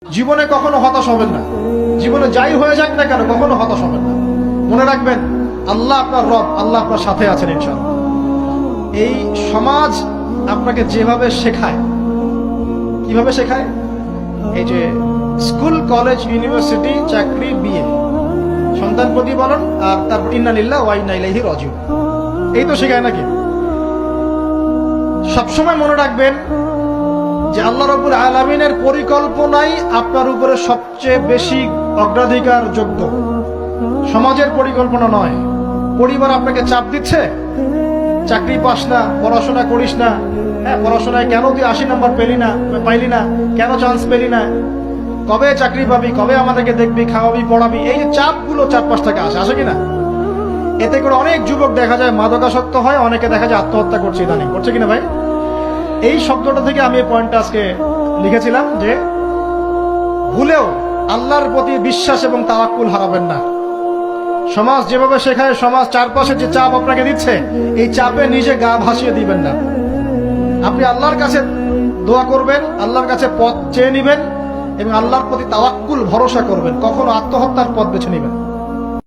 জীবনে কখনো হতাশ হবেন না। জীবনে যাই হয়ে যাক না কেন কখনো হতাশ হবেন না। মনে রাখবেন আল্লাহ আপনার রব, আল্লাহ আপনার সাথে আছেন ইনশাআল্লাহ। এই সমাজ আপনাকে যেভাবে শেখায়, কিভাবে শেখায়, এই যে স্কুল, কলেজ, ইউনিভার্সিটি, চাকরি, বিয়ে, সন্তান প্রতিপালন, আর তারপর ইন্না লিল্লাহি ওয়া ইন্না ইলাইহি রাজিউন, এই তো শেখায় নাকি? সবসময় মনে রাখবেন যে আল্লাহ রাব্বুল আলামিনের পরিকল্পনাই আপনার উপরে সবচেয়ে বেশি অগ্রাধিকার যোগ্য, সমাজের পরিকল্পনা নয়। পরিবার আপনাকে চাপ দিচ্ছে, চাকরি পাস না, পড়াশোনা করিস না, হ্যাঁ পড়াশোনায় কেন তুই 80 নম্বর পাইলি না, কেন চান্স পেলি না, কবে চাকরি পাবি, কবে আমাদেরকে দেখবি, খাওয়াবি, পড়াবি, এই যে চাপগুলো চারপাশ থেকে আসে কিনা? এতে করে অনেক যুবক দেখা যায় মাদকাসক্ত হয়, অনেকে দেখা যায় আত্মহত্যা করছে, ইদানিং করছে কিনা ভাই? এই শব্দটা থেকে আমি এই পয়েন্টটা আজকে লিখেছিলাম যে ভুলেও আল্লাহর প্রতি বিশ্বাস এবং তাওয়াক্কুল হারাবেন না। সমাজ যেভাবে শেখায়, সমাজ চারপাশে যে চাপ আপনাকে দিচ্ছে, এই চাপে নিজে গা ভাসিয়ে দিবেন না। আপনি আল্লাহর কাছে দোয়া করবেন, আল্লাহর কাছে পথ চেয়ে নিবেন এবং আল্লাহর প্রতি তাওয়াক্কুল ভরসা করবেন। কখনো আত্মহত্যার পথ বেছে নিবেন।